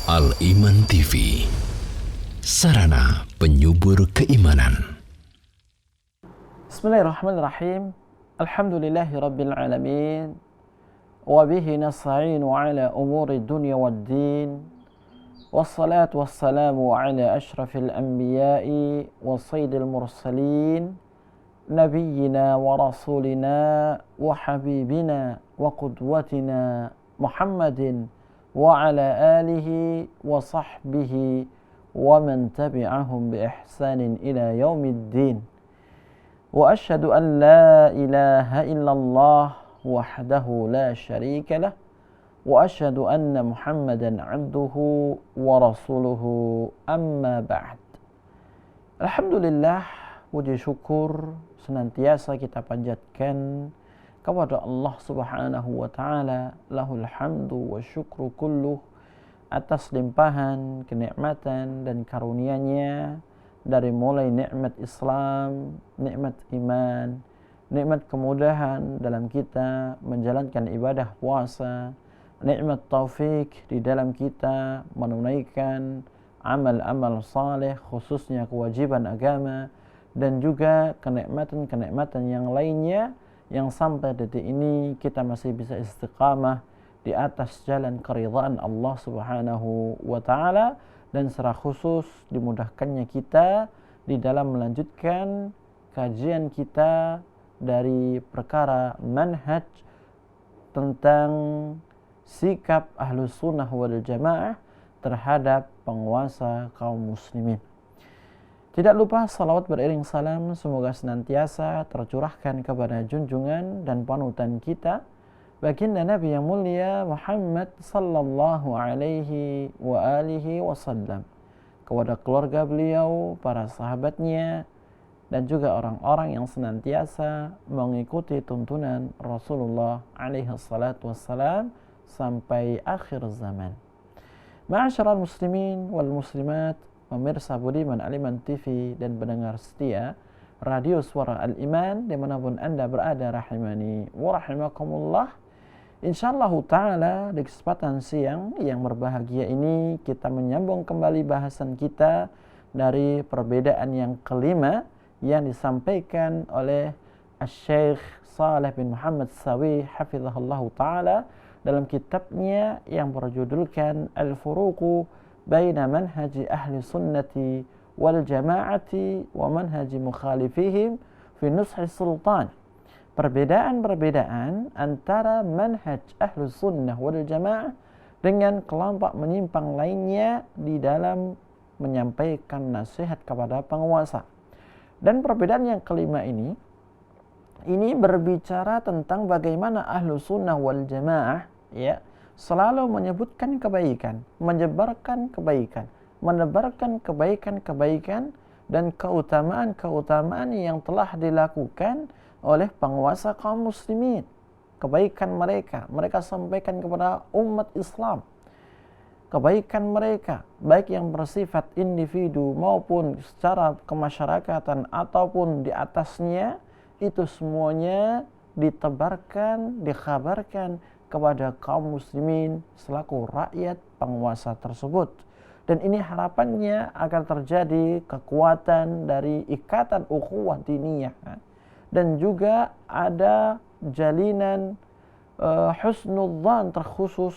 Al-Iman TV, sarana penyubur keimanan. Bismillahirrahmanirrahim. Alhamdulillahi rabbil alamin. Wa bihi nasta'inu ala umuri dunya waddin. Wassalatu wassalamu ala ashrafil anbiya'i wa sayyidil mursalin. Nabiyyina wa rasulina wa habibina wa qudwatina Muhammadin wa ala alihi wa sahbihi wa man tabi'ahum bi ihsanin ila yaumiddin. Wa asyhadu an la ilaha illallah wahdahu la syarika lah wa asyhadu anna Muhammadan abduhu wa rasuluhu, amma ba'd. Alhamdulillah, puji syukur senantiasa kita panjatkan kepada Allah Subhanahu wa taala. Lahul hamdu wa syukru kulluh, atas limpahan kenikmatan dan karunia-Nya, dari mulai nikmat Islam, nikmat iman, nikmat kemudahan dalam kita menjalankan ibadah puasa, nikmat taufik di dalam kita menunaikan amal-amal saleh, khususnya kewajiban agama, dan juga kenikmatan-kenikmatan yang lainnya yang sampai detik ini kita masih bisa istiqamah di atas jalan keridhaan Allah Subhanahu wa taala, dan secara khusus dimudahkannya kita di dalam melanjutkan kajian kita dari perkara manhaj tentang sikap Ahlus Sunnah wal Jamaah terhadap penguasa kaum muslimin. Tidak lupa salawat beriring salam semoga senantiasa tercurahkan kepada junjungan dan panutan kita, baginda Nabi yang mulia Muhammad sallallahu alaihi wa alihi wasallam, kepada keluarga beliau, para sahabatnya, dan juga orang-orang yang senantiasa mengikuti tuntunan Rasulullah alaihi salatu wassalam sampai akhir zaman. Ma'asyiral muslimin wal muslimat, pemirsa budiman Al-Iman TV dan pendengar setia Radio Suara Al-Iman dimanapun Anda berada, rahimani wa rahimakumullah. Insyaallah ta'ala di kesempatan siang yang berbahagia ini kita menyambung kembali bahasan kita dari perbedaan yang kelima yang disampaikan oleh Syekh Saleh bin Muhammad Sawi hafizahullah ta'ala dalam kitabnya yang berjudulkan Al-Furuqu baina manhaji ahli sunnati wal jama'ati wa manhaji mukhalifihim fi nushi sultan. Perbedaan-perbedaan antara manhaj ahli sunnah wal jama'ah dengan kelompok menyimpang lainnya di dalam menyampaikan nasihat kepada penguasa. Dan perbedaan yang kelima ini berbicara tentang bagaimana ahli sunnah wal jama'ah selalu menyebutkan kebaikan, menyebarkan kebaikan, menebarkan kebaikan-kebaikan dan keutamaan-keutamaan yang telah dilakukan oleh penguasa kaum muslimin. Kebaikan mereka sampaikan kepada umat Islam. Kebaikan mereka, baik yang bersifat individu maupun secara kemasyarakatan ataupun di atasnya, itu semuanya ditebarkan, dikhabarkan kepada kaum muslimin selaku rakyat penguasa tersebut. Dan ini harapannya agar terjadi kekuatan dari ikatan ukhuwah diniyah, dan juga ada jalinan husnudzan terkhusus,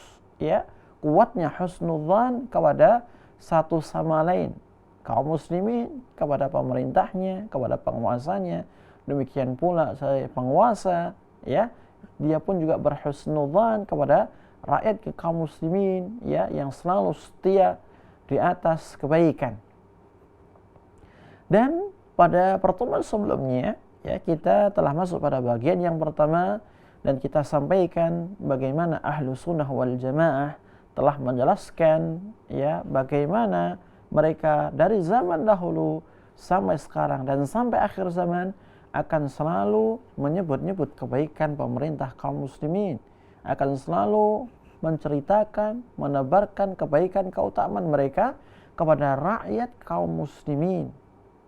kuatnya husnudzan kepada satu sama lain, kaum muslimin kepada pemerintahnya, kepada penguasanya, demikian pula saya penguasa, dia pun juga berhusnudzan kepada rakyat kaum muslimin yang selalu setia di atas kebaikan. Dan pada pertemuan sebelumnya kita telah masuk pada bagian yang pertama dan kita sampaikan bagaimana ahlu sunnah wal jamaah telah menjelaskan bagaimana mereka dari zaman dahulu sampai sekarang dan sampai akhir zaman akan selalu menyebut-nyebut kebaikan pemerintah kaum muslimin, akan selalu menceritakan, menebarkan kebaikan keutamaan mereka kepada rakyat kaum muslimin,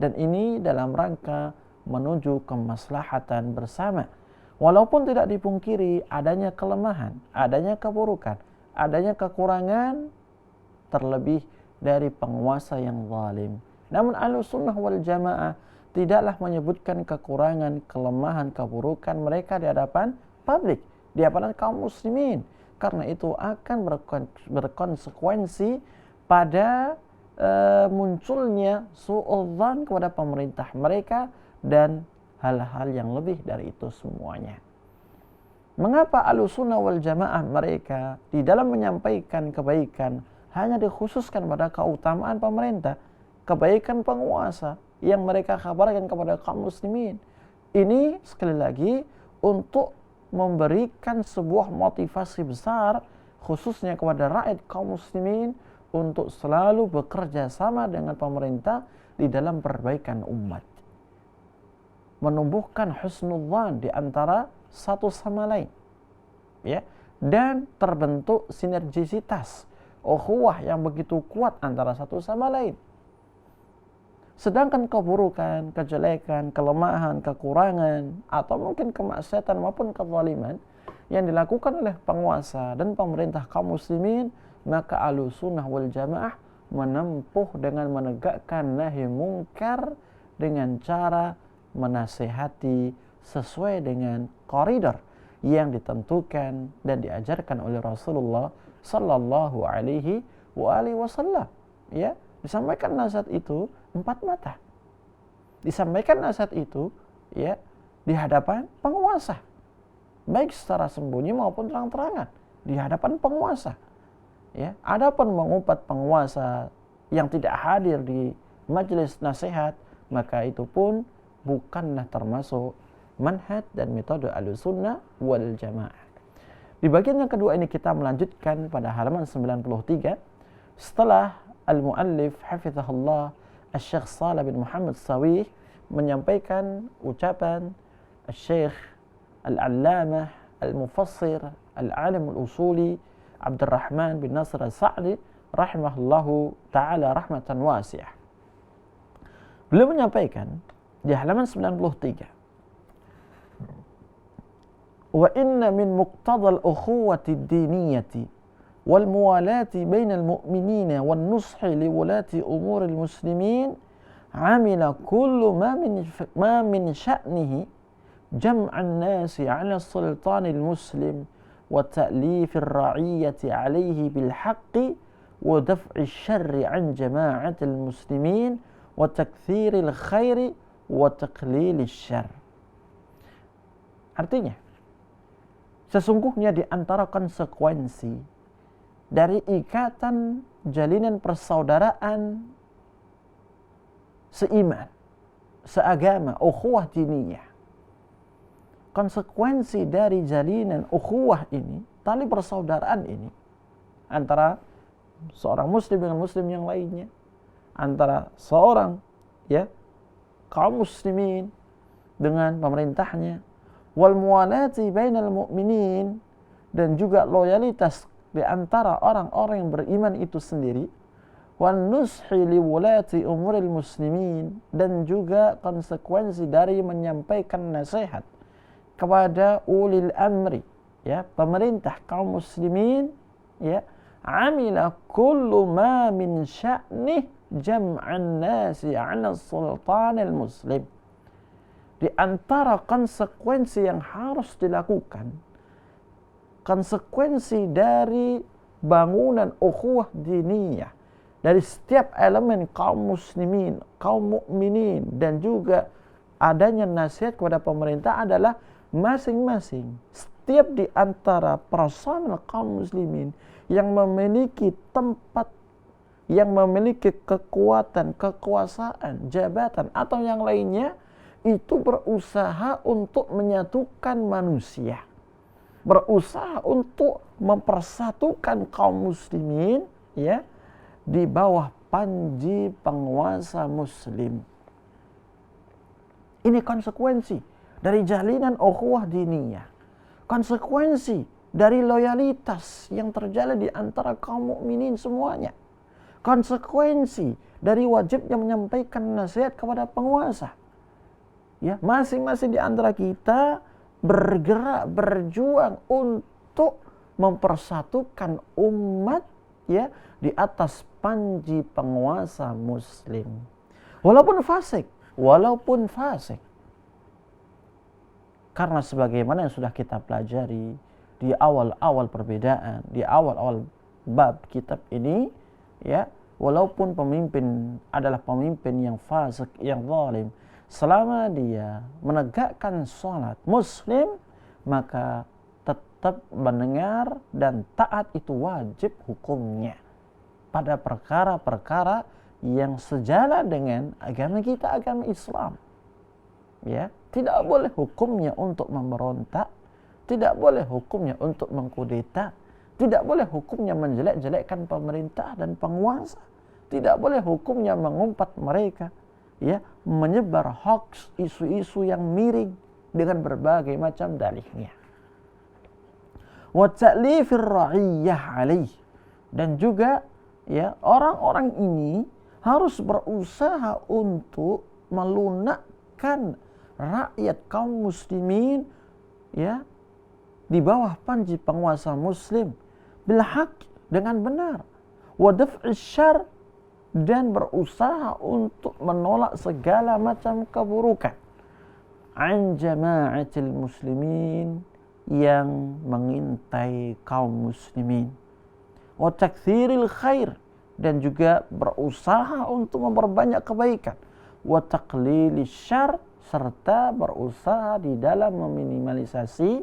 dan ini dalam rangka menuju kemaslahatan bersama. Walaupun tidak dipungkiri adanya kelemahan, adanya keburukan, adanya kekurangan, terlebih dari penguasa yang zalim. Namun Ahlussunnah wal Jamaah tidaklah menyebutkan kekurangan, kelemahan, keburukan mereka di hadapan publik, di hadapan kaum muslimin. Karena itu akan berkonsekuensi pada munculnya suudzon kepada pemerintah mereka dan hal-hal yang lebih dari itu semuanya. Mengapa Ahlussunnah wal Jamaah mereka di dalam menyampaikan kebaikan hanya dikhususkan pada keutamaan pemerintah, kebaikan penguasa yang mereka kabarkan kepada kaum muslimin? Ini sekali lagi untuk memberikan sebuah motivasi besar khususnya kepada rakyat kaum muslimin untuk selalu bekerja sama dengan pemerintah di dalam perbaikan umat, menumbuhkan husnudzan di antara satu sama lain, ya, dan terbentuk sinergisitas ukhuwah yang begitu kuat antara satu sama lain. Sedangkan keburukan, kejelekan, kelemahan, kekurangan, atau mungkin kemaksiatan maupun kezaliman yang dilakukan oleh penguasa dan pemerintah kaum muslimin, maka Ahlussunnah wal Jamaah menempuh dengan menegakkan nahi mungkar dengan cara menasehati sesuai dengan koridor yang ditentukan dan diajarkan oleh Rasulullah sallallahu alaihi wasallam. Ya, disampaikan nasihat itu 4 mata. Disampaikan nasihat itu ya di hadapan penguasa, baik secara sembunyi maupun terang-terangan di hadapan penguasa. Ya, adapun mengumpat penguasa yang tidak hadir di majelis nasihat, maka itu pun bukanlah termasuk manhaj dan metode Ahlussunnah wal Jamaah. Di bagian yang kedua ini kita melanjutkan pada halaman 93 setelah al-muallif hafizahullah Asy-Syaikh Shalih bin Muhammad Shawih menyampaikan ucapan Asy-Syaikh Al-Allamah Al-Mufassir Al-Alim Al-Usuli Abdurrahman bin Nasr As-Sa'di rahimahullahu ta'ala rahmatan wasi'ah. Beliau menyampaikan di halaman 93, wa inna min muqtadal ukhuwati ad-diniyati wal muwalati bainal mu'minina wan nushi li wulati umuril muslimin amila kullu ma min sya'nihi jam'an nasi 'ala sultanil muslim wa ta'lifir ra'iyyati 'alayhi bil haqqi wa daf'i syarri 'an jama'atil muslimin wa takthiril khairi wa taqlilil syarr. Artinya, sesungguhnya di antara konsekuensi dari ikatan jalinan persaudaraan seiman, seagama, ukhuwah diniyah, konsekuensi dari jalinan ukhuwah ini, tali persaudaraan ini antara seorang muslim dengan muslim yang lainnya, antara seorang kaum muslimin dengan pemerintahnya, wal muwalati bainal mu'minin, dan juga loyalitas di antara orang-orang yang beriman itu sendiri, wan nushi li wulati umuril muslimin, dan juga konsekuensi dari menyampaikan nasihat kepada ulil amri, ya, pemerintah kaum muslimin, ya, amila kullu ma min sya'nih jam'an nasi 'ala sultanil muslim. Di antara konsekuensi yang harus dilakukan, konsekuensi dari bangunan ukhuwah diniyah dari setiap elemen kaum muslimin, kaum mukminin, dan juga adanya nasihat kepada pemerintah adalah masing-masing setiap di antara personel kaum muslimin yang memiliki tempat, yang memiliki kekuatan, kekuasaan, jabatan atau yang lainnya, itu berusaha untuk menyatukan manusia, berusaha untuk mempersatukan kaum muslimin, ya, di bawah panji penguasa muslim. Ini konsekuensi dari jalinan ukhuwah diniyah, konsekuensi dari loyalitas yang terjalin di antara kaum mukminin semuanya, konsekuensi dari wajibnya menyampaikan nasihat kepada penguasa. Ya, masing-masing di antara kita bergerak, berjuang untuk mempersatukan umat ya di atas panji penguasa muslim. Walaupun fasik. Karena sebagaimana yang sudah kita pelajari di awal-awal perbedaan, di awal-awal bab kitab ini, ya, walaupun pemimpin adalah pemimpin yang fasik, yang zalim, selama dia menegakkan salat muslim, maka tetap mendengar dan taat itu wajib hukumnya pada perkara-perkara yang sejalan dengan agama kita, agama Islam. Ya, tidak boleh hukumnya untuk memberontak, tidak boleh hukumnya untuk mengkudeta, tidak boleh hukumnya menjelek-jelekkan pemerintah dan penguasa, tidak boleh hukumnya mengumpat mereka, ya, menyebar hoax, isu-isu yang miring dengan berbagai macam dalihnya. Wa ta'lifir ra'iyah alaih, dan juga ya orang-orang ini harus berusaha untuk melunakkan rakyat kaum muslimin, ya, di bawah panji penguasa muslim bil haq, dengan benar, wa daf'i syarr, dan berusaha untuk menolak segala macam keburukan an jama'atil muslimin, yang mengintai kaum muslimin, wa takthiril khair, dan juga berusaha untuk memperbanyak kebaikan, wa taqlilis syarr, serta berusaha di dalam meminimalisasi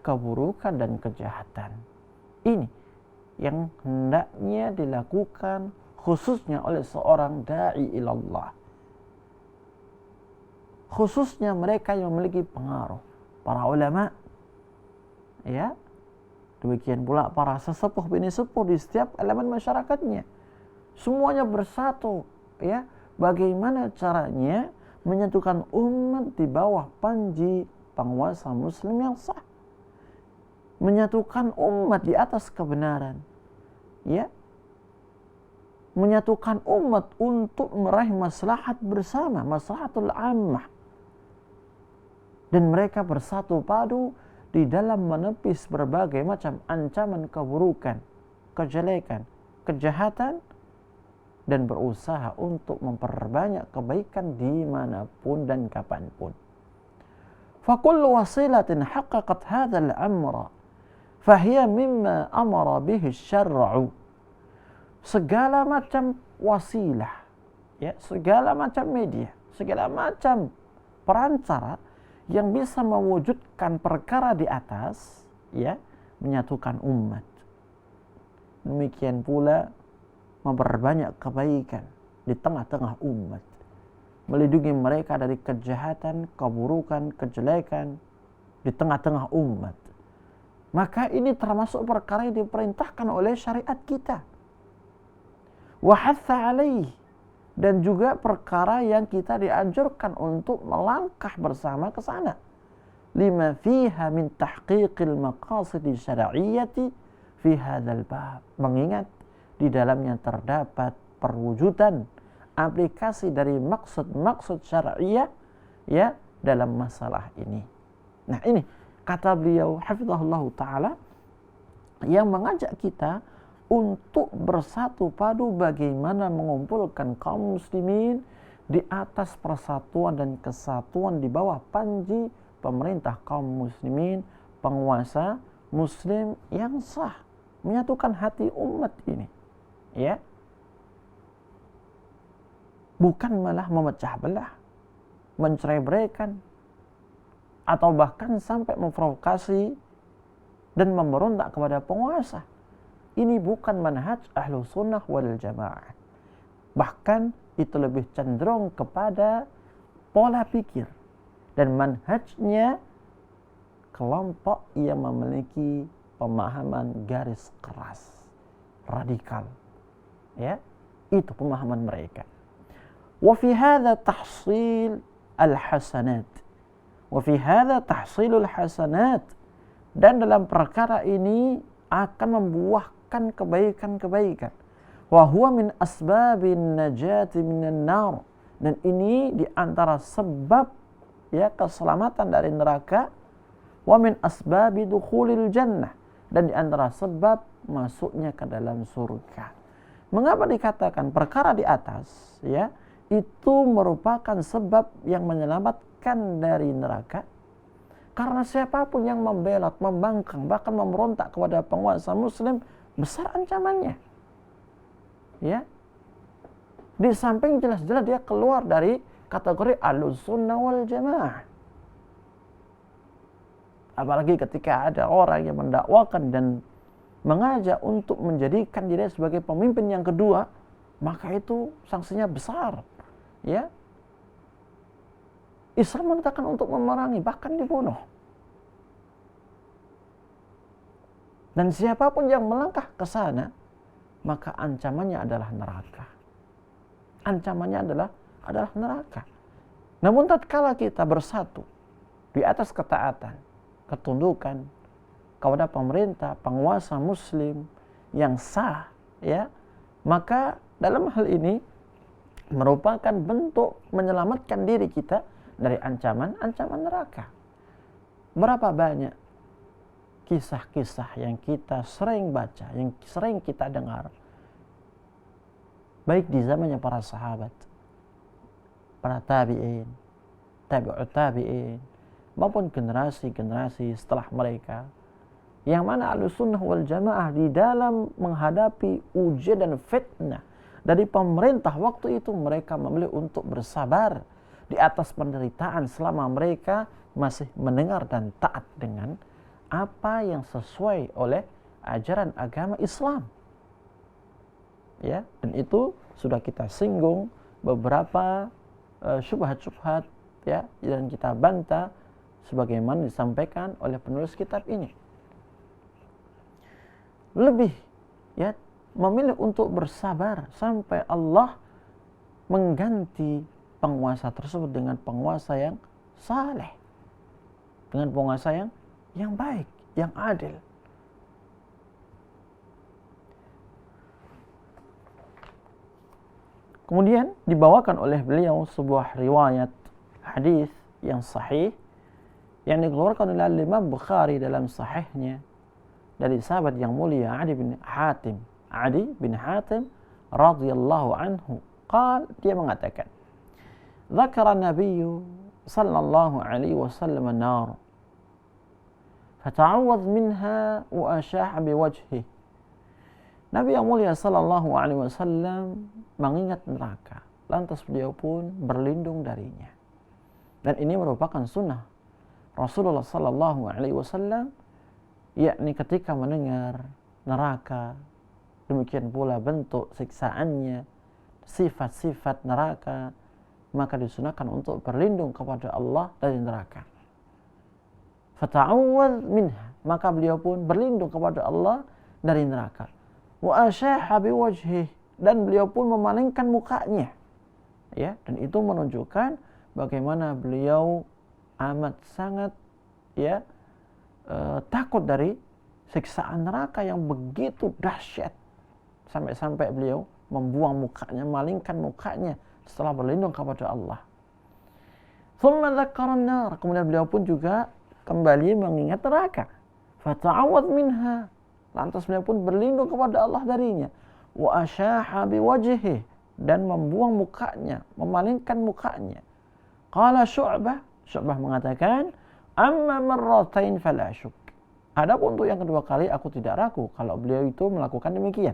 keburukan dan kejahatan. Ini yang hendaknya dilakukan khususnya oleh seorang da'i ilallah, khususnya mereka yang memiliki pengaruh, para ulama, ya, demikian pula para sesepuh bini sepuh di setiap elemen masyarakatnya, semuanya bersatu, ya, bagaimana caranya menyatukan umat di bawah panji penguasa muslim yang sah, menyatukan umat di atas kebenaran, ya, menyatukan umat untuk meraih maslahat bersama, maslahatul ammah, dan mereka bersatu padu di dalam menepis berbagai macam ancaman keburukan, kejelekan, kejahatan, dan berusaha untuk memperbanyak kebaikan dimanapun dan kapanpun. Fakullu wasilatin haqqaqat hadzal amra fahiya mimma amara bihi syar'u. Segala macam wasilah, ya, segala macam media, segala macam perantara yang bisa mewujudkan perkara di atas, ya, menyatukan umat. Demikian pula memperbanyak kebaikan di tengah-tengah umat, melindungi mereka dari kejahatan, keburukan, kejelekan di tengah-tengah umat. Maka ini termasuk perkara yang diperintahkan oleh syariat kita. Wa hatha alaih, dan juga perkara yang kita dianjurkan untuk melangkah bersama ke sana. Lima fiha min tahqiqil maqasidi syar'iyyati fi hadzal bab. Mengingat di dalamnya terdapat perwujudan aplikasi dari maksud-maksud syar'iyyah, ya, dalam masalah ini. Nah, ini kata beliau hafizahullah taala yang mengajak kita untuk bersatu padu bagaimana mengumpulkan kaum muslimin di atas persatuan dan kesatuan di bawah panji pemerintah kaum muslimin, penguasa muslim yang sah, menyatukan hati umat ini, ya, bukan malah memecah belah, mencerai-beraikan, atau bahkan sampai memprovokasi dan memberontak kepada penguasa. Ini bukan manhaj ahlu sunnah wal jamaah. Bahkan itu lebih cenderung kepada pola pikir dan manhajnya kelompok yang memiliki pemahaman garis keras, radikal, ya, itu pemahaman mereka. Wa fi hadza tahsil al-hasanat, wa fi hadza tahsilul hasanat, dan dalam perkara ini akan membuahkan kebaikan-kebaikan. Wa huwa min asbabin najati minan nar, dan ini di antara sebab, ya, keselamatan dari neraka. Wa min asbabi dukhulil jannah, dan di antara sebab masuknya ke dalam surga. Mengapa dikatakan perkara di atas, ya, itu merupakan sebab yang menyelamatkan dari neraka? Karena siapapun yang membelot, membangkang, bahkan memberontak kepada penguasa muslim, besar ancamannya. Ya. Di samping jelas-jelas dia keluar dari kategori Ahlussunnah wal Jamaah. Apalagi ketika ada orang yang mendakwakan dan mengajak untuk menjadikan diri sebagai pemimpin yang kedua, maka itu sanksinya besar. Ya. Islam menetapkan untuk memerangi, bahkan dibunuh. Dan siapapun yang melangkah ke sana, maka ancamannya adalah neraka. Ancamannya adalah neraka. Namun tatkala kita bersatu di atas ketaatan, ketundukan kepada pemerintah, penguasa muslim yang sah, ya, maka dalam hal ini merupakan bentuk menyelamatkan diri kita dari ancaman neraka. Berapa banyak kisah-kisah yang kita sering baca, yang sering kita dengar, baik di zamannya para sahabat, para tabi'in, tabi'ut tabi'in, maupun generasi-generasi setelah mereka, yang mana Ahlussunnah wal Jamaah di dalam menghadapi ujian dan fitnah dari pemerintah waktu itu, mereka memilih untuk bersabar di atas penderitaan selama mereka masih mendengar dan taat dengan apa yang sesuai oleh ajaran agama Islam. Ya, dan itu sudah kita singgung beberapa syubhat-syubhat, ya, dan kita bantah sebagaimana disampaikan oleh penulis kitab ini. Lebih, ya, memilih untuk bersabar sampai Allah mengganti penguasa tersebut dengan penguasa yang saleh, dengan penguasa yang baik, yang adil. Kemudian dibawakan oleh beliau sebuah riwayat hadis yang sahih yang dikeluarkan oleh Imam Bukhari dalam sahihnya dari sahabat yang mulia Adi bin Hatim radhiyallahu anhu. Dia mengatakan, "Dzakara Nabi sallallahu alaihi wasallam an-nar fata'awwadh minha wa ashaha biwajhihi." Nabi yang mulia sallallahu alaihi wasallam mengingat neraka, lantas beliau pun berlindung darinya. Dan ini merupakan sunnah Rasulullah sallallahu alaihi wasallam, yakni ketika mendengar neraka, demikian pula bentuk siksaannya, sifat-sifat neraka, maka disunahkan untuk berlindung kepada Allah dari neraka. Fata'awwadh minha, maka beliau pun berlindung kepada Allah dari neraka. Wa asyaha biwajhih, dan beliau pun memalingkan mukanya. Ya, dan itu menunjukkan bagaimana beliau amat sangat, ya, takut dari siksaan neraka yang begitu dahsyat, sampai-sampai beliau membuang mukanya, malingkan mukanya setelah berlindung kepada Allah. Thumma dzakara an-nar, kemudian beliau pun juga kembali mengingat neraka. Fata'awwadh minha, lantas beliau pun berlindung kepada Allah darinya. Wa asyaha biwajhihi, dan membuang mukanya, memalingkan mukanya. Qala Syu'bah mengatakan, amma marratain fala syuk. Adapun untuk yang kedua kali aku tidak ragu kalau beliau itu melakukan demikian.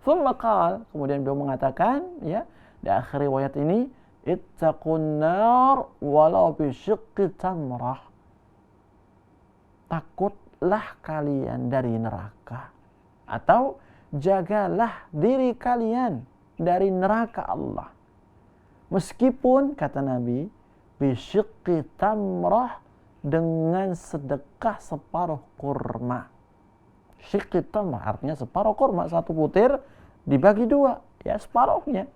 Thumma qala, kemudian beliau mengatakan, ya, di akhir riwayat ini, ittaqun nar walau bi syiqqi tamrah. Takutlah kalian dari neraka, atau jagalah diri kalian dari neraka Allah, meskipun, kata Nabi, bisyiqqi tamrah, dengan sedekah separuh kurma. Syiqqi tamrah artinya separuh kurma, satu butir dibagi dua, ya, separuhnya.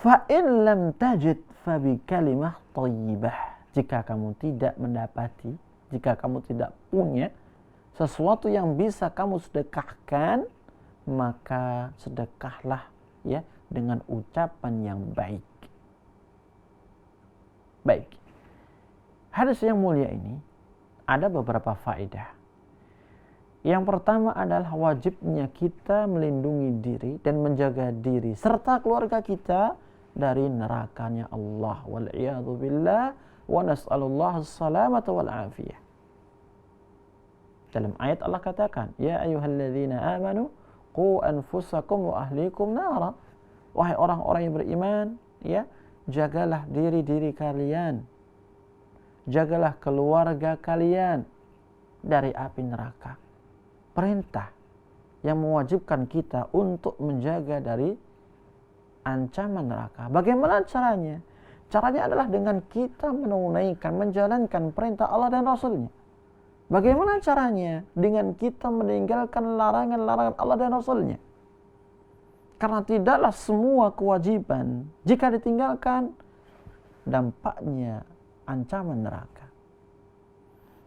Fa in lam tajid fa bi kalimah thayyibah. Jika kamu tidak mendapati, jika kamu tidak punya sesuatu yang bisa kamu sedekahkan, maka sedekahlah, ya, dengan ucapan yang baik. Baik. Hadis yang mulia ini ada beberapa faedah Yang pertama adalah wajibnya kita melindungi diri dan menjaga diri serta keluarga kita dari nerakanya Allah. Wal'iyadu billah wa nas'alullah as-salamata wal afiyah. Dalam ayat Allah katakan, ya ayyuhalladzina amanu qu anfusakum wa ahlikum nara. Wahai orang-orang yang beriman, ya, jagalah diri-diri kalian, jagalah keluarga kalian dari api neraka. Perintah yang mewajibkan kita untuk menjaga dari ancaman neraka. Bagaimana caranya? Caranya adalah dengan kita menunaikan, menjalankan perintah Allah dan Rasulnya. Bagaimana caranya? Dengan kita meninggalkan larangan-larangan Allah dan Rasulnya. Karena tidaklah semua kewajiban jika ditinggalkan dampaknya ancaman neraka.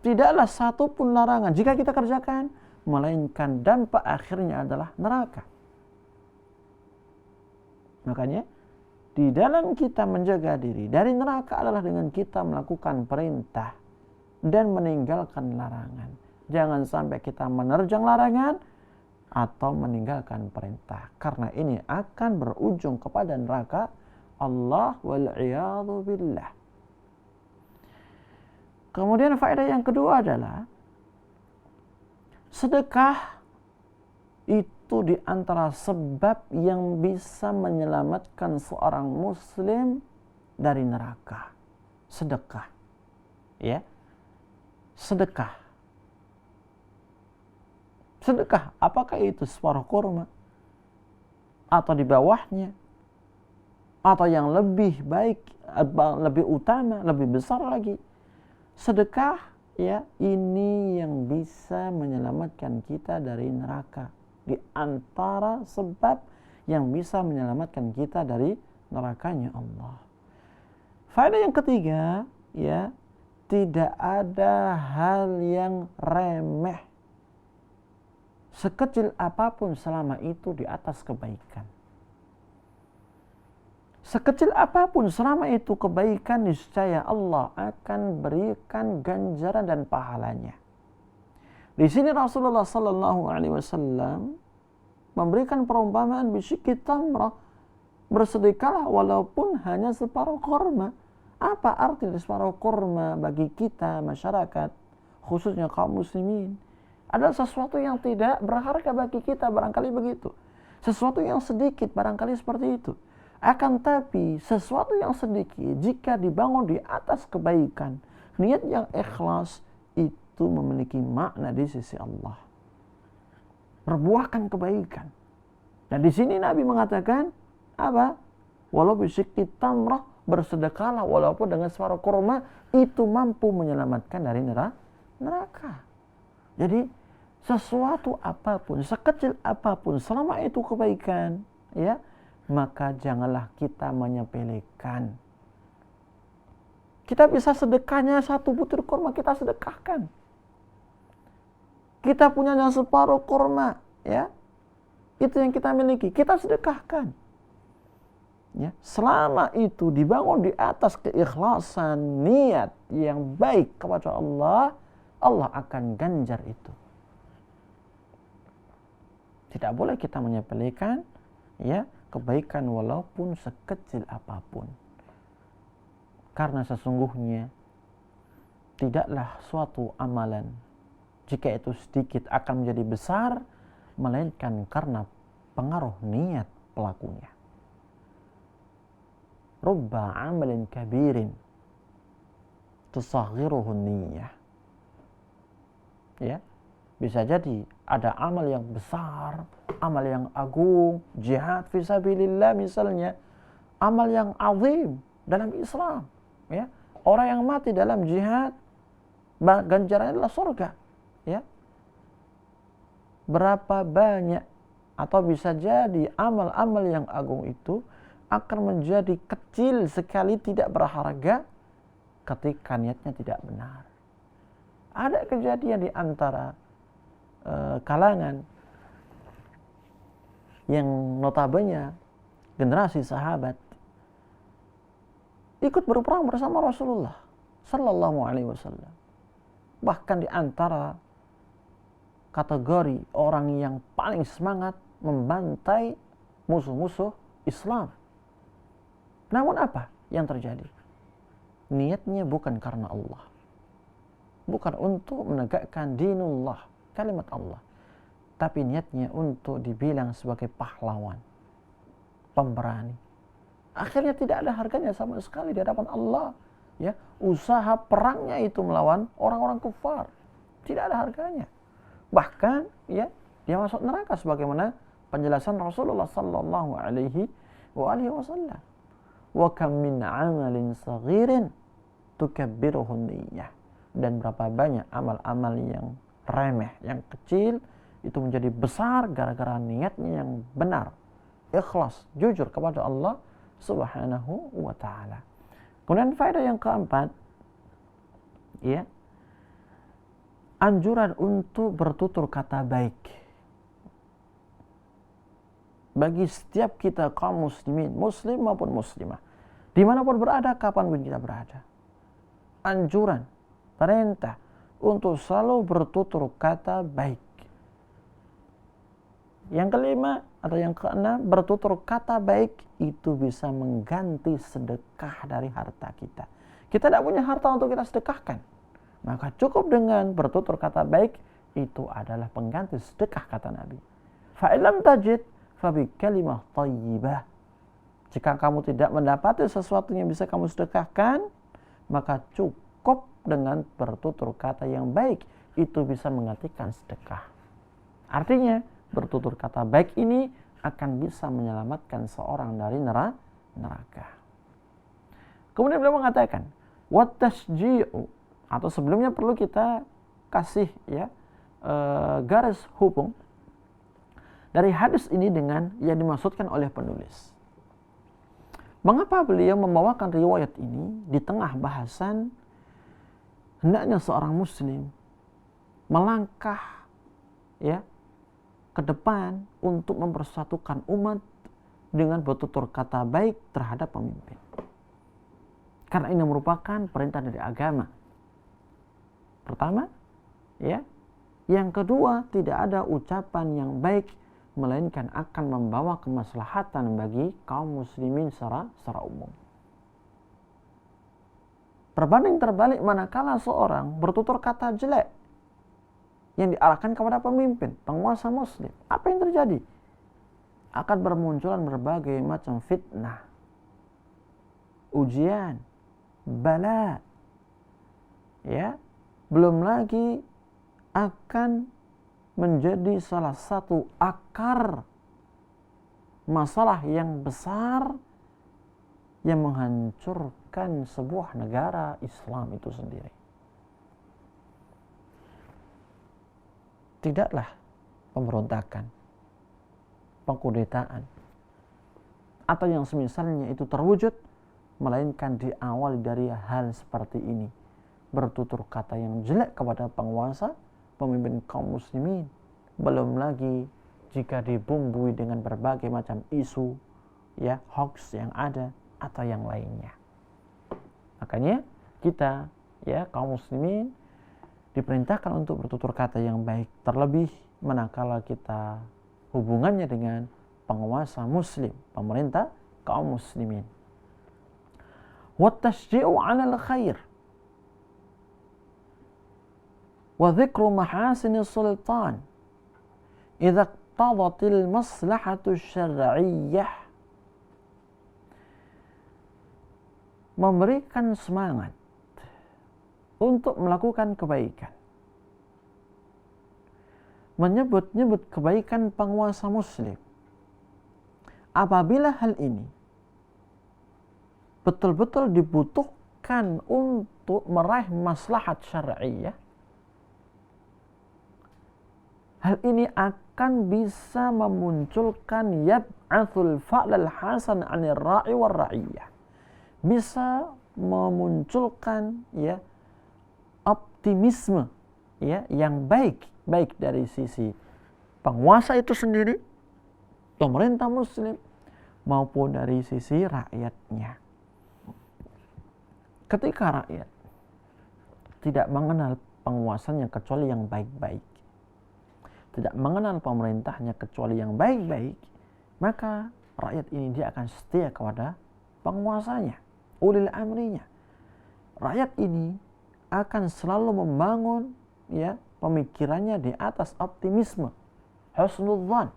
Tidaklah satu pun larangan jika kita kerjakan melainkan dampak akhirnya adalah neraka. Makanya di dalam kita menjaga diri dari neraka adalah dengan kita melakukan perintah dan meninggalkan larangan. Jangan sampai kita menerjang larangan atau meninggalkan perintah, karena ini akan berujung kepada neraka Allah wal'iyadu billah. Kemudian faedah yang kedua adalah sedekah itu di antara sebab yang bisa menyelamatkan seorang muslim dari neraka. Sedekah, ya. Sedekah. Sedekah, apakah itu separuh kurma atau di bawahnya atau yang lebih baik, lebih utama, lebih besar lagi. Sedekah, ya, ini yang bisa menyelamatkan kita dari neraka. Di antara sebab yang bisa menyelamatkan kita dari nerakanya Allah. Faedah yang ketiga, ya, tidak ada hal yang remeh sekecil apapun selama itu di atas kebaikan. Sekecil apapun selama itu kebaikan, niscaya Allah akan berikan ganjaran dan pahalanya. Di sini Rasulullah sallallahu alaihi wasallam memberikan perumpamaan bisyikki tamrah, bersedekahlah walaupun hanya separuh kurma. Apa arti separuh kurma bagi kita masyarakat, khususnya kaum muslimin? Adalah sesuatu yang tidak berharga bagi kita, barangkali begitu. Sesuatu yang sedikit, barangkali seperti itu. Akan tapi sesuatu yang sedikit jika dibangun di atas kebaikan, niat yang ikhlas, itu memiliki makna di sisi Allah. Berbuahkan kebaikan. Dan di sini Nabi mengatakan apa? Walau bisyikki tamrah, bersedekahlah walaupun dengan separuh kurma, itu mampu menyelamatkan dari neraka. Jadi sesuatu apapun, sekecil apapun, selama itu kebaikan, ya, maka janganlah kita menyepelekan. Kita bisa sedekahnya satu butir kurma, kita sedekahkan. Kita punya yang separuh kurma, ya, itu yang kita miliki, kita sedekahkan. Ya, selama itu dibangun di atas keikhlasan niat yang baik kepada Allah, Allah akan ganjar itu. Tidak boleh kita menyepelekan, ya, kebaikan walaupun sekecil apapun. Karena sesungguhnya tidaklah suatu amalan jika itu sedikit akan menjadi besar, melainkan karena pengaruh niat pelakunya. Rubba amalin kabirin tusaghiruhu niyyah. Ya, bisa jadi ada amal yang besar, amal yang agung, jihad fisabilillah misalnya, amal yang azim dalam Islam, ya. Orang yang mati dalam jihad ganjarannya adalah surga, ya. Berapa banyak atau bisa jadi amal-amal yang agung itu akan menjadi kecil sekali, tidak berharga ketika niatnya tidak benar. Ada kejadian di antara kalangan yang notabene generasi sahabat ikut berperang bersama Rasulullah sallallahu alaihi wasallam. Bahkan di antara kategori orang yang paling semangat membantai musuh-musuh Islam. Namun apa yang terjadi? Niatnya bukan karena Allah, bukan untuk menegakkan dinullah, kalimat Allah, tapi niatnya untuk dibilang sebagai pahlawan, pemberani. Akhirnya tidak ada harganya sama sekali di hadapan Allah. Ya, usaha perangnya itu melawan orang-orang kufar tidak ada harganya. Bahkan ya, dia masuk neraka sebagaimana penjelasan Rasulullah sallallahu alaihi wasallam. Wa kam min 'amalin saghirin tukabbiruhu niyyah. Dan berapa banyak amal-amal yang remeh, yang kecil itu menjadi besar gara-gara niatnya yang benar, ikhlas, jujur kepada Allah Subhanahu wa taala. Kemudian faedah yang keempat, ya, anjuran untuk bertutur kata baik bagi setiap kita kaum muslimin, muslim maupun muslimah, dimanapun berada, kapanpun kita berada. Anjuran, perintah untuk selalu bertutur kata baik. Yang kelima atau yang keenam, bertutur kata baik itu bisa mengganti sedekah dari harta kita. Kita tidak punya harta untuk kita sedekahkan, maka cukup dengan bertutur kata baik, itu adalah pengganti sedekah, kata Nabi. Fa'ilam tajid fabi kalimah thayyibah. Jika kamu tidak mendapati sesuatu yang bisa kamu sedekahkan, maka cukup dengan bertutur kata yang baik, itu bisa menggantikan sedekah. Artinya bertutur kata baik ini akan bisa menyelamatkan seorang dari neraka. Kemudian beliau mengatakan, wat tasji'u, atau sebelumnya perlu kita kasih ya garis hubung dari hadis ini dengan yang dimaksudkan oleh penulis. Mengapa beliau membawakan riwayat ini di tengah bahasan hendaknya seorang muslim melangkah ya ke depan untuk mempersatukan umat dengan bertutur kata baik terhadap pemimpin. Karena ini merupakan perintah dari agama. Pertama, ya. Yang kedua, tidak ada ucapan yang baik melainkan akan membawa kemaslahatan bagi kaum muslimin secara umum. Berbanding terbalik manakala seorang bertutur kata jelek yang diarahkan kepada pemimpin, penguasa muslim, apa yang terjadi? Akan bermunculan berbagai macam fitnah, ujian, bala, ya, belum lagi akan menjadi salah satu akar masalah yang besar yang menghancurkan sebuah negara Islam itu sendiri. Tidaklah pemberontakan, pengkudetaan, atau yang semisalnya itu terwujud, melainkan diawali dari hal seperti ini. Bertutur kata yang jelek kepada penguasa, pemimpin kaum muslimin. Belum lagi jika dibumbui dengan berbagai macam isu, ya, hoax yang ada atau yang lainnya. Makanya kita, ya, kaum muslimin diperintahkan untuk bertutur kata yang baik, terlebih manakala kita hubungannya dengan penguasa muslim, pemerintah kaum muslimin. Wa tashji'u 'alal khair wa dzikru mahasini sultan idza iqtadatil maslahatu syar'iyyah. Memberikan semangat untuk melakukan kebaikan, menyebut-nyebut kebaikan penguasa muslim apabila hal ini betul-betul dibutuhkan untuk meraih maslahat syar'iyyah. Hal ini akan bisa memunculkan yab'athul fa'lal hasan 'anil ra'i war ra'iyyah, bisa memunculkan ya optimisme ya yang baik dari sisi penguasa itu sendiri, pemerintah muslim, maupun dari sisi rakyatnya. Ketika rakyat tidak mengenal penguasanya kecuali yang baik-baik, tidak mengenal pemerintahnya kecuali yang baik-baik, maka rakyat ini dia akan setia kepada penguasanya, ulil amrinya. Rakyat ini akan selalu membangun ya pemikirannya di atas optimisme, husnudzan,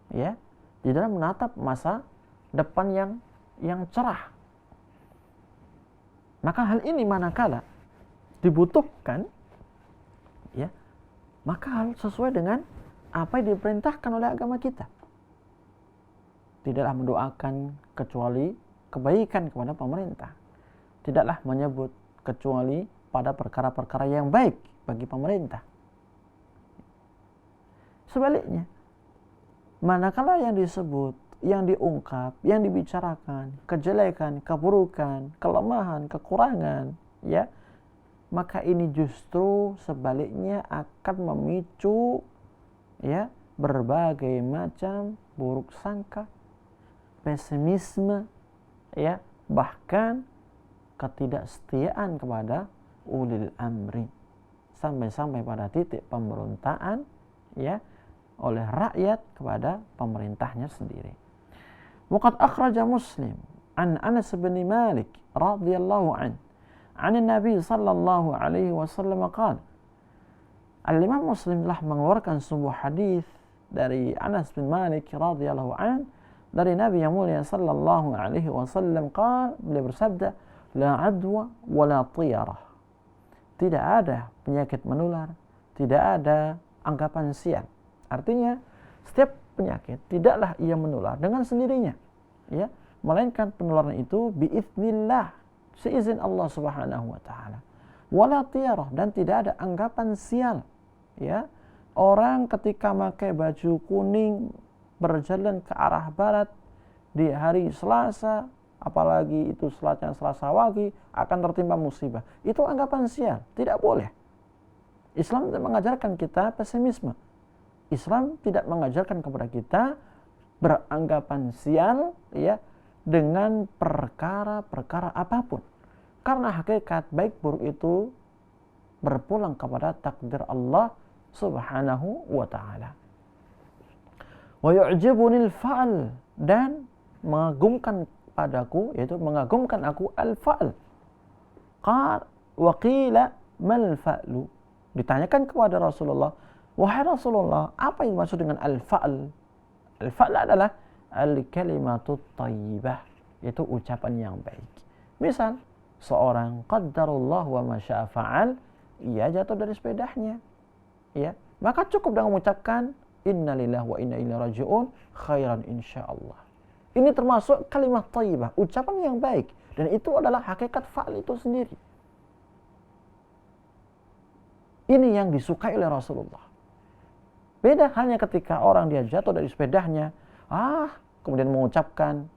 ya, di dalam menatap masa depan yang cerah. Maka hal ini manakala dibutuhkan, ya, maka harus sesuai dengan apa yang diperintahkan oleh agama kita. Tidaklah mendoakan kecuali kebaikan kepada pemerintah. Tidaklah menyebut kecuali pada perkara-perkara yang baik bagi pemerintah. Sebaliknya, manakala yang disebut, yang diungkap, yang dibicarakan, kejelekan, keburukan, kelemahan, kekurangan, ya, maka ini justru sebaliknya akan memicu ya berbagai macam buruk sangka, pesimisme, ya, bahkan ketidaksetiaan kepada ulil amri, sampai-sampai pada titik pemberontakan ya oleh rakyat kepada pemerintahnya sendiri. Waqad akhraja Muslim an Anas bin Malik radhiyallahu an Nabi sallallahu alaihi wasallam qala. Al-Imam Muslim telah mengeluarkan sebuah hadis dari Anas bin Malik radhiyallahu an dari Nabi yang mulia sallallahu alaihi wasallam qala, beliau bersabda, la adwa wa la tiyarah. Tidak ada penyakit menular, tidak ada anggapan sial. Artinya setiap penyakit tidaklah ia menular dengan sendirinya, ya, melainkan penularan itu biiznillah, seizin Allah Subhanahu wa taala. Wala tiyarah, dan tidak ada anggapan sial, ya. Orang ketika pakai baju kuning berjalan ke arah barat di hari Selasa, apalagi itu Selasa Wage, akan tertimpa musibah. Itu anggapan sial, tidak boleh. Islam tidak mengajarkan kita pesimisme. Islam tidak mengajarkan kepada kita beranggapan sial, ya, dengan perkara-perkara apapun. Karena hakikat baik buruk itu berpulang kepada takdir Allah Subhanahu wa taala. Wa yu'jibunil fa'al, dan mengagumkan padaku, yaitu mengagumkan aku al-fa'al. Qala wa qila mal fa'lu. Ditanyakan kepada Rasulullah, wahai Rasulullah, apa yang dimaksud dengan al-fa'al? Al-fa'al adalah al-kalimatut thayyibah, yaitu ucapan yang baik. Misal, seorang qaddarullah wa ma syaa fa'al, ia jatuh dari sepedanya, ya, maka cukup dengan mengucapkan innalillahi wa inna ilaihi raji'un khairan insyaallah. Ini termasuk kalimat thayyibah, ucapan yang baik, dan itu adalah hakikat fa'al itu sendiri. Ini yang disukai oleh Rasulullah. Beda halnya ketika orang dia jatuh dari sepedanya, kemudian mengucapkan,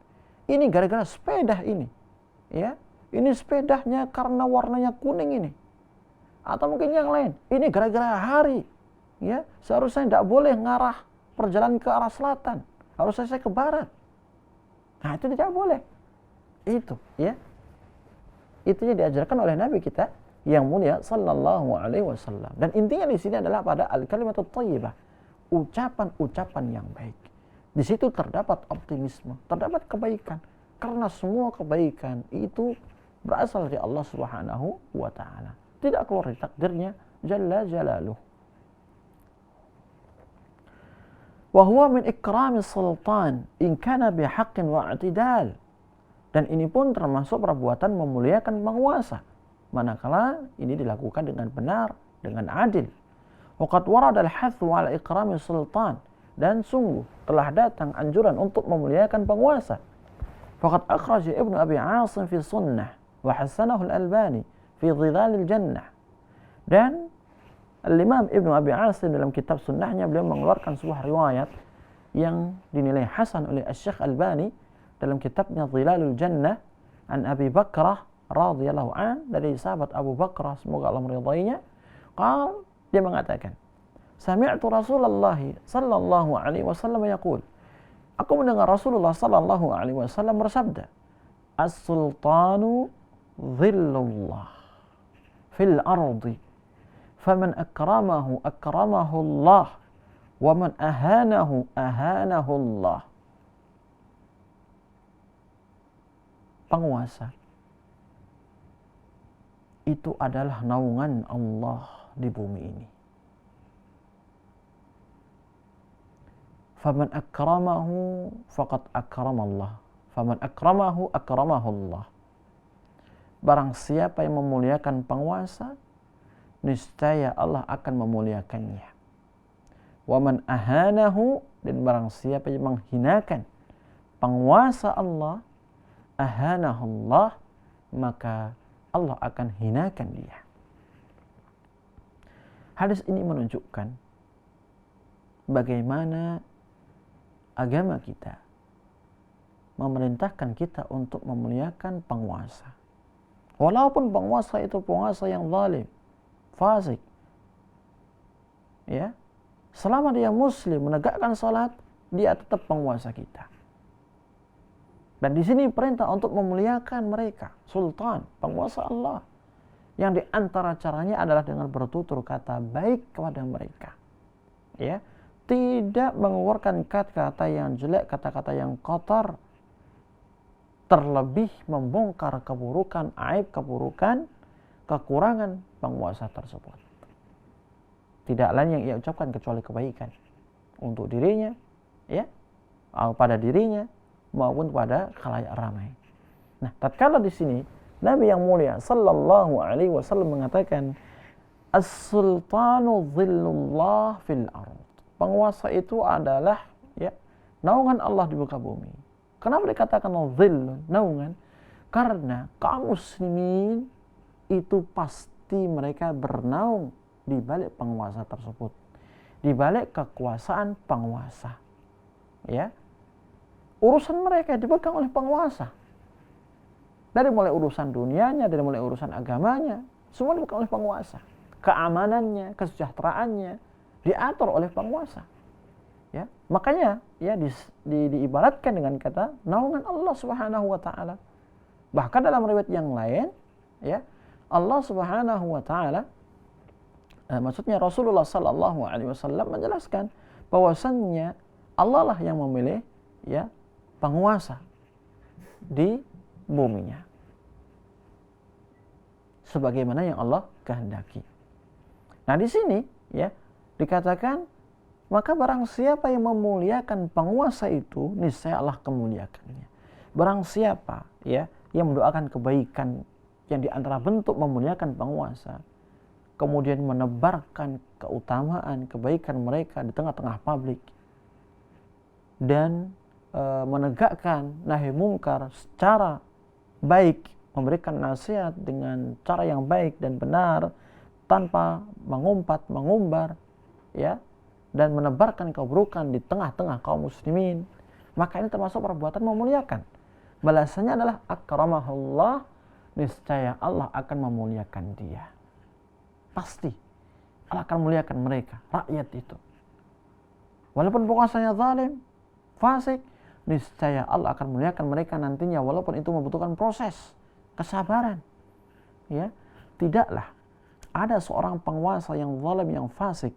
ini gara-gara sepeda ini, ya, ini sepedanya karena warnanya kuning ini, atau mungkin yang lain, ini gara-gara hari, ya, seharusnya tidak boleh ngarah perjalanan ke arah selatan, harusnya saya ke barat. Nah, itu tidak boleh. Itu, ya, itu yang diajarkan oleh Nabi kita yang mulia sallallahu alaihi wasallam. Dan intinya di sini adalah pada al-kalimatut thayyibah, ucapan-ucapan yang baik. Di situ terdapat optimisme, terdapat kebaikan, karena semua kebaikan itu berasal dari Allah Subhanahu wa taala, tidak keluar dari takdirnya jalla jalaluh. Wa huwa min ikrami sultan in kana bihaqqin wa i'tidal. Dan ini pun termasuk perbuatan memuliakan penguasa manakala ini dilakukan dengan benar, dengan adil. Waqad warada al-hathu 'ala ikrami sultan, dan sungguh telah datang anjuran untuk memuliakan penguasa. Faqad akhraja Ibnu Abi Asim fi sunnah wa hasanahu al-Albani fi Dhilal al-Jannah. Dan Al-Imam Ibnu Abi Asim dalam kitab sunnahnya beliau mengeluarkan sebuah riwayat yang dinilai hasan oleh Asy-Syaikh Albani dalam kitabnya Dhilalul Jannah an Abi Bakrah radhiyallahu an, dari sahabat Abu Bakrah, semoga Allah meridainya. Dia mengatakan, sami'tu Rasulullah sallallahu alaihi wasallam yaqul, aku mendengar Rasulullah sallallahu alaihi wasallam bersabda, as-sultanu dhillullah fil ardi faman akramahu Allah Wa man ahanahu Allah. Penguasa itu adalah naungan Allah di bumi ini. Faman akramahu faqad akramallah. Faman akramahu akramahu Allah. Barang siapa yang memuliakan penguasa, niscaya Allah akan memuliakannya. Wa man ahanahu, dan barang siapa yang menghinakan penguasa Allah, ahanahu Allah, maka Allah akan hinakan dia. Hadis ini menunjukkan bagaimana agama kita memerintahkan kita untuk memuliakan penguasa. Walaupun penguasa itu penguasa yang zalim, fasik. Ya. Selama dia muslim, menegakkan salat, dia tetap penguasa kita. Dan di sini perintah untuk memuliakan mereka, sultan, penguasa Allah. Yang di antara caranya adalah dengan bertutur kata baik kepada mereka. Ya. Tidak mengeluarkan kata-kata yang jelek, kata-kata yang kotor, terlebih membongkar keburukan, aib, keburukan, kekurangan penguasa tersebut. Tidak lain yang ia ucapkan kecuali kebaikan untuk dirinya, ya, pada dirinya maupun pada khalayak ramai. Nah, tatkala di sini Nabi yang mulia sallallahu alaihi wasallam mengatakan, as-sultanu dhillullah fil ard. Penguasa itu adalah, ya, naungan Allah di muka bumi. Kenapa dikatakan dhill, naungan? Karena kaum muslimin itu pasti mereka bernaung di balik penguasa tersebut, di balik kekuasaan penguasa. Ya, urusan mereka dipegang oleh penguasa. Dari mulai urusan dunianya, dari mulai urusan agamanya, semua dipegang oleh penguasa. Keamanannya, kesejahteraannya diatur oleh penguasa. Ya, makanya ya diibaratkan dengan kata naungan Allah Subhanahu wa taala. Bahkan dalam riwayat yang lain, ya, Allah Subhanahu wa taala maksudnya Rasulullah sallallahu alaihi wasallam menjelaskan bahwasannya Allah lah yang memilih, ya, penguasa di buminya sebagaimana yang Allah kehendaki. Nah, di sini ya dikatakan, maka barang siapa yang memuliakan penguasa itu, niscaya Allah kemuliakannya. Barang siapa, ya, yang mendoakan kebaikan yang di antara bentuk memuliakan penguasa, kemudian menebarkan keutamaan kebaikan mereka di tengah-tengah publik, dan menegakkan nahi mungkar secara baik, memberikan nasihat dengan cara yang baik dan benar tanpa mengumpat, mengumbar, ya, dan menebarkan keburukan di tengah-tengah kaum muslimin, maka ini termasuk perbuatan memuliakan. Balasannya adalah akramahullah, niscaya Allah akan memuliakan dia. Pasti Allah akan memuliakan mereka, rakyat itu. Walaupun penguasanya zalim, fasik, niscaya Allah akan memuliakan mereka nantinya, walaupun itu membutuhkan proses, kesabaran. Ya, tidaklah ada seorang penguasa yang zalim, yang fasik,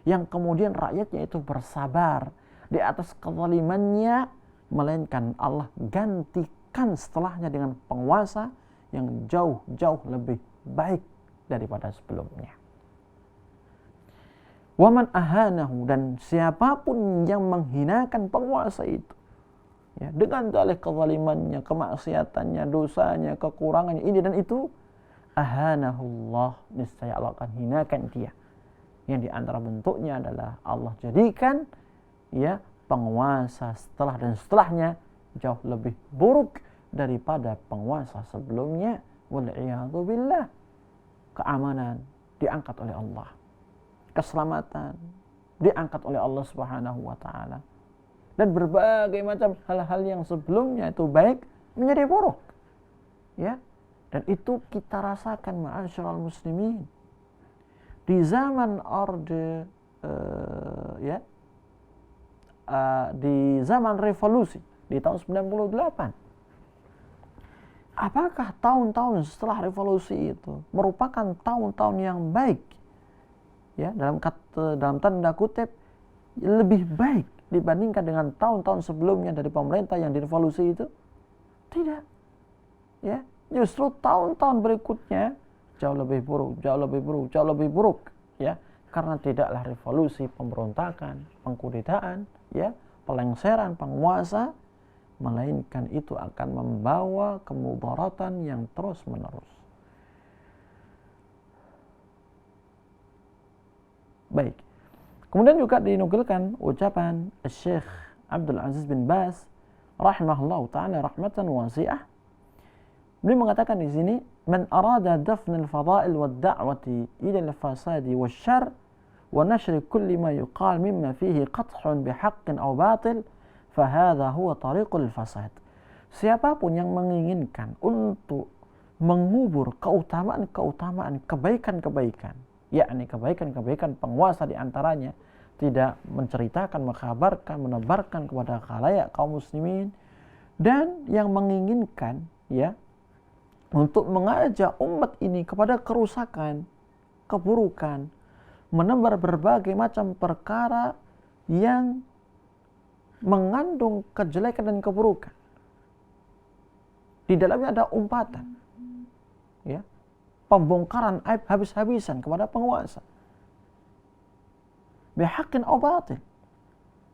yang kemudian rakyatnya itu bersabar di atas kezalimannya, melainkan Allah gantikan setelahnya dengan penguasa yang jauh-jauh lebih baik daripada sebelumnya. Waman ahanahu, dan siapapun yang menghinakan penguasa itu, ya, dengan dalih kezalimannya, kemaksiatannya, dosanya, kekurangannya, ini dan itu, ahanahullah, niscaya Allah akan hinakan dia. Yang di antara bentuknya adalah Allah jadikan, ya, penguasa setelah dan setelahnya jauh lebih buruk daripada penguasa sebelumnya. Wal'iyadzu billah. Keamanan diangkat oleh Allah, keselamatan diangkat oleh Allah Subhanahu wa taala, dan berbagai macam hal-hal yang sebelumnya itu baik menjadi buruk. Ya, dan itu kita rasakan ma'asyiral muslimin di zaman orde, di zaman revolusi di tahun 98. Apakah tahun-tahun setelah revolusi itu merupakan tahun-tahun yang baik? Ya, dalam tanda kutip, lebih baik dibandingkan dengan tahun-tahun sebelumnya dari pemerintah yang direvolusi itu? Tidak. Ya, justru tahun-tahun berikutnya jauh lebih buruk, jauh lebih buruk, jauh lebih buruk, ya. Karena tidaklah revolusi, pemberontakan, pengkudetaan, ya, pelengseran penguasa, melainkan itu akan membawa kemudaratan yang terus-menerus. Baik. Kemudian juga dinukilkan ucapan Syekh Abdul Aziz bin Baz rahimahullah taala rahmatan wasi'ah. Beliau mengatakan di sini, "Man arada dafn al-fada'il wa ad-da'wati ila al-fasadi wasyarr wa nashr kulli ma yuqal mimma fihi qathun bihaqqin aw batil, fahadha huwa tariqul fasad." Siapapun yang menginginkan untuk mengubur keutamaan-keutamaan kebaikan-kebaikan, yakni kebaikan-kebaikan penguasa di antaranya, tidak menceritakan, mengkhabarkan, menebarkan kepada khalayak kaum muslimin, dan yang menginginkan, ya, untuk mengajak umat ini kepada kerusakan, keburukan, menebar berbagai macam perkara yang mengandung kejelekan dan keburukan. Di dalamnya ada umpatan, ya, pembongkaran aib habis-habisan kepada penguasa. Bihaqqin aw batil,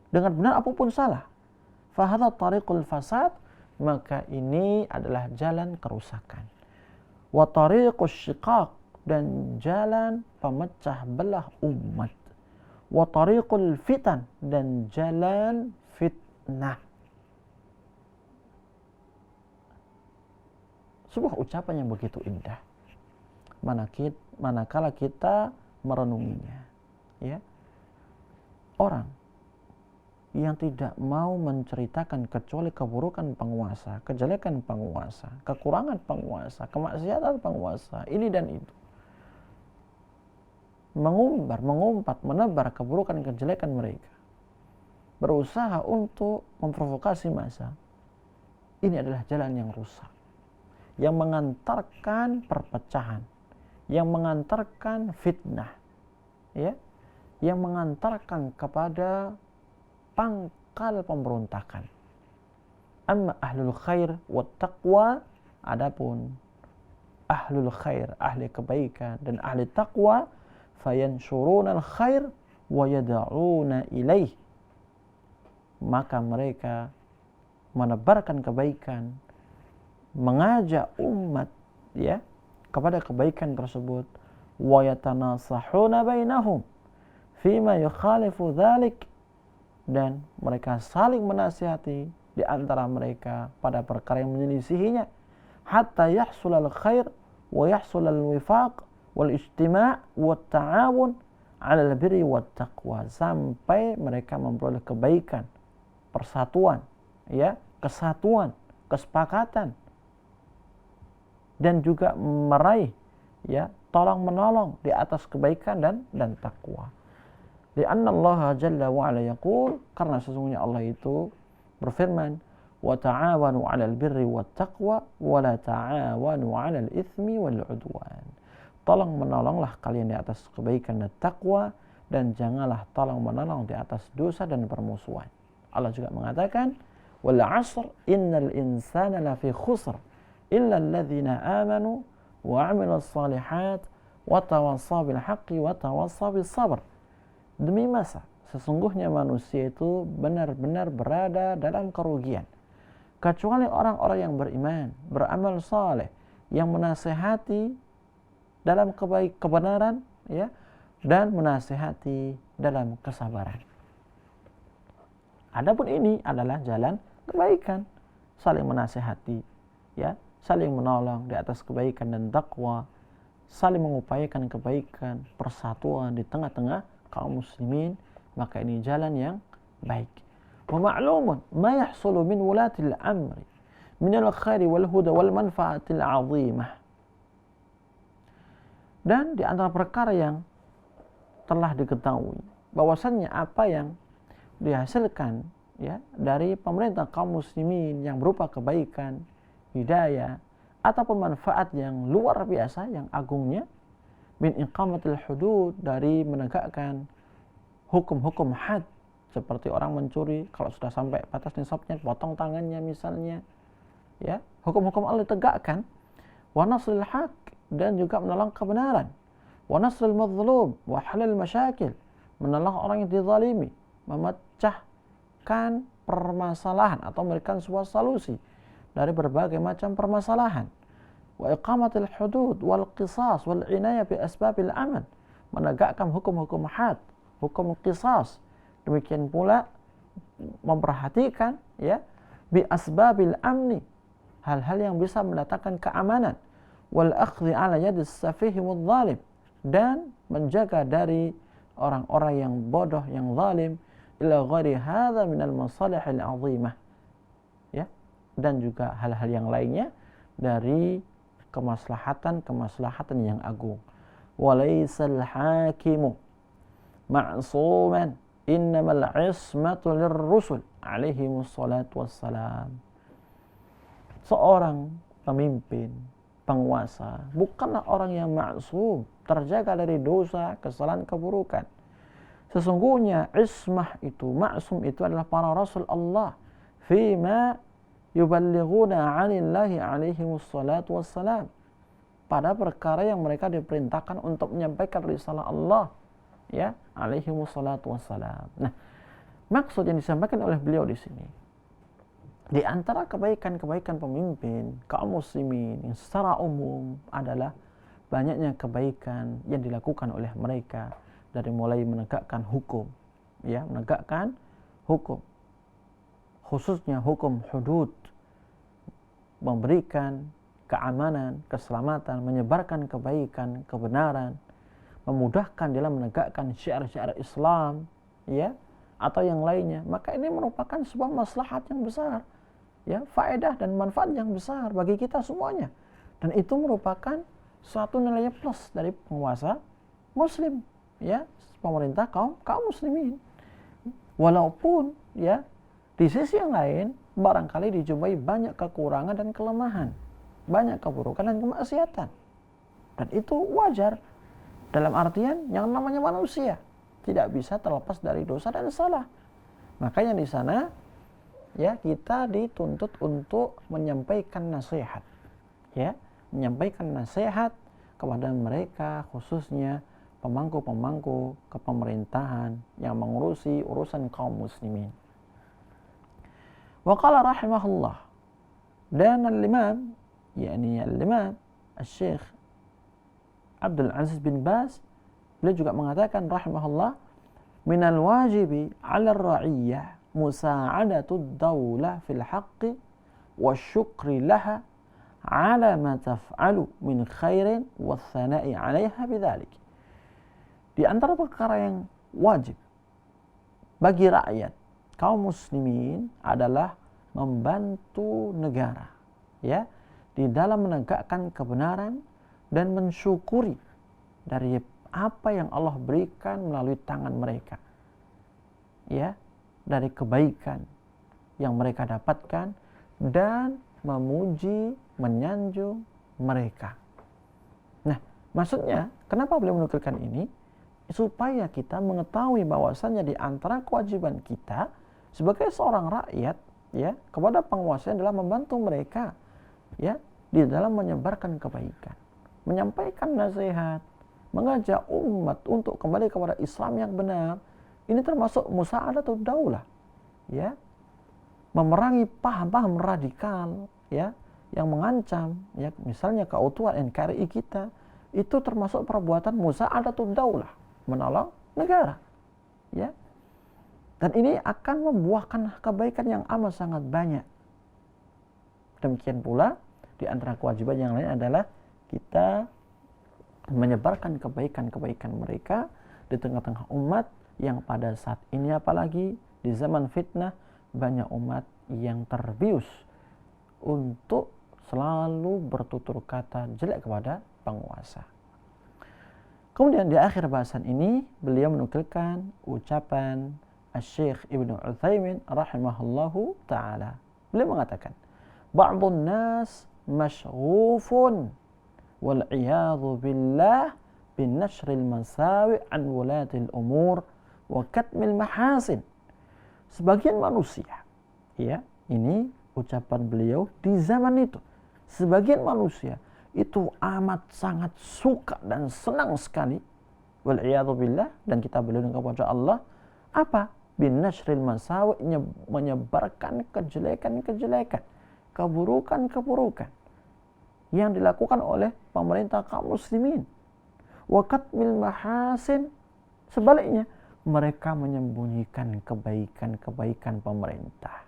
dengan benar apapun salah. Fahadha tariqul fasad, maka ini adalah jalan kerusakan. Wa tariqus syiqaq, dan jalan pemecah belah umat. Wa tariqul fitan, dan jalan fitnah. Sebuah ucapan yang begitu indah manakala kita merenunginya, ya. Orang yang tidak mau menceritakan kecuali keburukan penguasa, kejelekan penguasa, kekurangan penguasa, kemaksiatan penguasa, ini dan itu, mengumpat, menebar keburukan kejelekan mereka, berusaha untuk memprovokasi massa, ini adalah jalan yang rusak, yang mengantarkan perpecahan, yang mengantarkan fitnah, ya, yang mengantarkan kepada pangkal pemberontakan. Amma ahlul khair wat taqwa, adapun ahlul khair, ahli kebaikan dan ahli taqwa, fayanshuruna al khair wa yad'una ilaih, maka mereka menebarkan kebaikan, mengajak umat, ya, kepada kebaikan tersebut. Wa yatanasahuna bainahum fima yukhalifu dzalik, dan mereka saling menasihati di antara mereka pada perkara yang menyelisihinya, hatta yahsulal khair wa yahsulal wifaq wal ijtima' wat ta'awun 'alal birri wat taqwa, sampai mereka memperoleh kebaikan, persatuan, ya, kesatuan, kesepakatan, dan juga meraih, ya, tolong menolong di atas kebaikan dan takwa. Lianna Allah Jalla wa Ala yaqul, karena sesungguhnya Allah itu berfirman, wa ta'awanu 'alal birri wat taqwa wa la ta'awanu 'alal itsmi wal 'udwan. Tolong menolonglah kalian di atas kebaikan dan takwa, dan janganlah tolong menolong di atas dosa dan permusuhan. Allah juga mengatakan, wal 'asr innal insana lafi khusr illa alladzina amanu wa 'amilus shalihat wa tawassaw bil haqqi wa tawassaw bis sabr. Demi masa, sesungguhnya manusia itu benar-benar berada dalam kerugian, kecuali orang-orang yang beriman, beramal saleh, yang menasihati dalam kebenaran, ya, dan menasihati dalam kesabaran. Adapun ini adalah jalan kebaikan, saling menasihati, ya, saling menolong di atas kebaikan dan takwa, saling mengupayakan kebaikan, persatuan di tengah-tengah kaum muslimin, maka ini jalan yang baik. Wa ma'lumun ma yahsulu min wulatil amri min al-khairi wal huda wal manfaatil 'azimah. Dan di antara perkara yang telah diketahui bahwasannya apa yang dihasilkan, ya, dari pemerintah kaum muslimin yang berupa kebaikan, hidayah, ataupun manfaat yang luar biasa, yang agungnya, min iqamatil hudud, dari menegakkan hukum-hukum had, seperti orang mencuri, kalau sudah sampai batas nisabnya potong tangannya misalnya. Ya, hukum-hukum Allah ditegakkan. Wa nasril haq, dan juga menolong kebenaran. Wa nasril mazlum wa halal masyakil, menolong orang yang dizalimi, memecahkan permasalahan atau memberikan sebuah solusi dari berbagai macam permasalahan. Wa iqamatil hudud wal qisas wal inayah bi asbabil aman, menegakkan hukum-hukum had, hukum qisas. Demikian pula memperhatikan ya bi asbabil amni, hal-hal yang bisa mendatangkan keamanan. Wal akhdhi ala yadis safihi wal zalim, dan menjaga dari orang-orang yang bodoh, yang zalim, ila ghairi hadza minal masalihil azimah, ya, dan juga hal-hal yang lainnya dari kemaslahatan yang agung. Walaisal hakimu ma'suman, innamal ismatu lirrusul alaihimus salatu wassalam. Seorang pemimpin, penguasa, bukanlah orang yang maksum, terjaga dari dosa, kesalahan, keburukan. Sesungguhnya ismah itu, maksum itu adalah para rasul Allah, fima yuballighuna 'anillahi alaihimus salatu wassalam, pada perkara yang mereka diperintahkan untuk menyampaikan risalah Allah, ya, alaihimus salatu wassalam. Nah, maksud yang disampaikan oleh beliau di sini, di antara kebaikan-kebaikan pemimpin kaum muslimin yang secara umum adalah banyaknya kebaikan yang dilakukan oleh mereka, dari mulai menegakkan hukum, ya, menegakkan hukum, khususnya hukum hudud, memberikan keamanan, keselamatan, menyebarkan kebaikan, kebenaran, memudahkan dalam menegakkan syiar-syiar Islam, ya, atau yang lainnya. Maka ini merupakan sebuah maslahat yang besar, ya, faedah dan manfaat yang besar bagi kita semuanya. Dan itu merupakan suatu nilai plus dari penguasa muslim, ya, pemerintah kaum muslimin. Walaupun, ya, di sisi yang lain barangkali dijumpai banyak kekurangan dan kelemahan, banyak keburukan dan kemaksiatan. Dan itu wajar, dalam artian yang namanya manusia tidak bisa terlepas dari dosa dan salah. Makanya di sana, ya, kita dituntut untuk menyampaikan nasihat, ya, menyampaikan nasihat kepada mereka, khususnya pemangku-pemangku kepemerintahan yang mengurusi urusan kaum muslimin. Wa qala rahimahullah, dan al-imam, yakni al-imam al-syekh Abdul Aziz bin Baz, beliau juga mengatakan rahimahullah, minal wajibi 'ala ar-ra'iyyah musa'adatud daulah fil haqqi wasyukri laha ala ma taf'alu min khairin wathana'i 'alaiha bidzalik. Di antara perkara yang wajib bagi rakyat kaum muslimin adalah membantu negara, ya, di dalam menegakkan kebenaran dan mensyukuri dari apa yang Allah berikan melalui tangan mereka, ya, dari kebaikan yang mereka dapatkan, dan memuji, menyanjung mereka. Nah, maksudnya kenapa beliau menukilkan ini? Supaya kita mengetahui bahwasannya di antara kewajiban kita sebagai seorang rakyat, ya, kepada penguasa adalah membantu mereka, ya, di dalam menyebarkan kebaikan, menyampaikan nasihat, mengajak umat untuk kembali kepada Islam yang benar. Ini termasuk musa'adatud daulah, ya, memerangi paham-paham radikal, ya, yang mengancam, ya, misalnya keutuhan NKRI kita, itu termasuk perbuatan musa'adatud daulah, menolong negara, ya. Dan ini akan membuahkan kebaikan yang amat sangat banyak. Demikian pula di antara kewajiban yang lain adalah kita menyebarkan kebaikan-kebaikan mereka di tengah-tengah umat yang pada saat ini, apalagi di zaman fitnah, banyak umat yang terbius untuk selalu bertutur kata jelek kepada penguasa. Kemudian di akhir bahasan ini beliau menukilkan ucapan Syekh Ibnu Utsaimin rahimahullahu taala. Beliau mengatakan, ba'dun nas masyghufun wal iyadhu billah bin nashril masawi' an wulatil umur wa katmil mahasin sebagian manusia, ya, ini ucapan beliau di zaman itu, sebagian manusia itu amat sangat suka dan senang sekali, wal'iyadzubillah, dan kita berlindung kepada Allah, apa? Binashril masawi, menyebarkan kejelekan-kejelekan, keburukan-keburukan yang dilakukan oleh pemerintah kaum muslimin. Wa katmil mahasin, sebaliknya mereka menyembunyikan kebaikan-kebaikan pemerintah.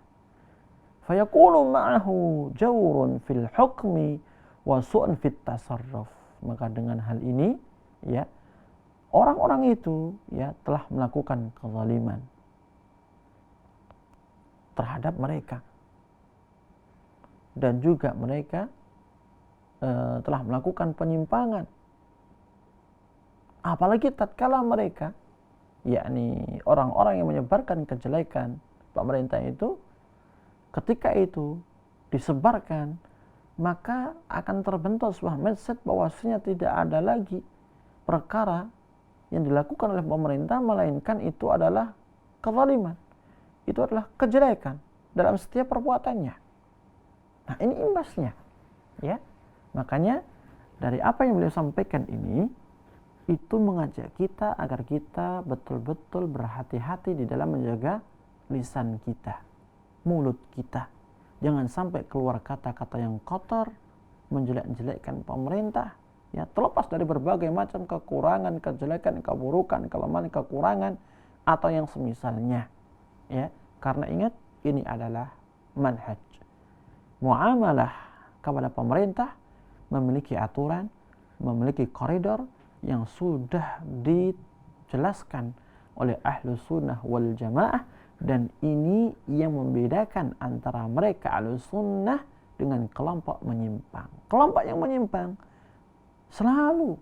Fayakunu ma'ahu jawrun fil hukmi wa su'un fit tasarruf. Maka dengan hal ini, ya, orang-orang itu, ya, telah melakukan kezaliman terhadap mereka, dan juga mereka telah melakukan penyimpangan, apalagi tatkala mereka, yakni orang-orang yang menyebarkan kejelekan pemerintah itu, ketika itu disebarkan, maka akan terbentuk sebuah mindset bahwasanya tidak ada lagi perkara yang dilakukan oleh pemerintah, melainkan itu adalah kezaliman, itu adalah kejelekan dalam setiap perbuatannya. Nah, ini imbasnya, ya. Makanya dari apa yang beliau sampaikan ini, itu mengajak kita agar kita betul-betul berhati-hati di dalam menjaga lisan kita, mulut kita. Jangan sampai keluar kata-kata yang kotor, menjelek-jelekkan pemerintah, ya, terlepas dari berbagai macam kekurangan, kejelekan, keburukan, kelemahan, kekurangan, atau yang semisalnya, ya. Karena ingat, ini adalah manhaj. Muamalah kepada pemerintah memiliki aturan, memiliki koridor yang sudah dijelaskan oleh ahlu sunnah wal jamaah, dan ini yang membedakan antara mereka ahlu sunnah dengan kelompok menyimpang. Kelompok yang menyimpang selalu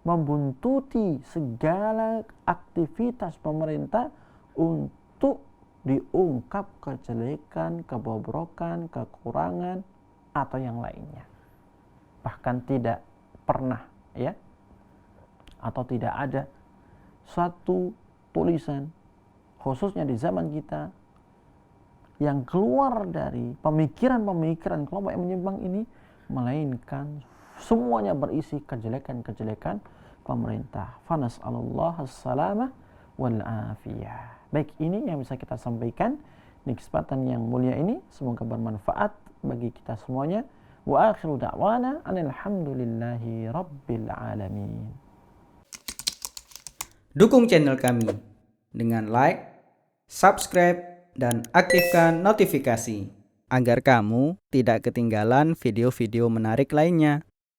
membuntuti segala aktivitas pemerintah untuk diungkap kejelekan, kebobrokan, kekurangan, atau yang lainnya. Bahkan tidak pernah, ya, atau tidak ada suatu tulisan, khususnya di zaman kita, yang keluar dari pemikiran-pemikiran kelompok yang menyimpang ini, melainkan semuanya berisi kejelekan-kejelekan pemerintah. Fanas'alullah as-salamah wal afiyah. Baik, ini yang bisa kita sampaikan di kesempatan yang mulia ini. Semoga bermanfaat bagi kita semuanya. Wa akhiru da'wana alhamdulillahi rabbil alamin. Dukung channel kami dengan like, subscribe, dan aktifkan notifikasi agar kamu tidak ketinggalan video-video menarik lainnya.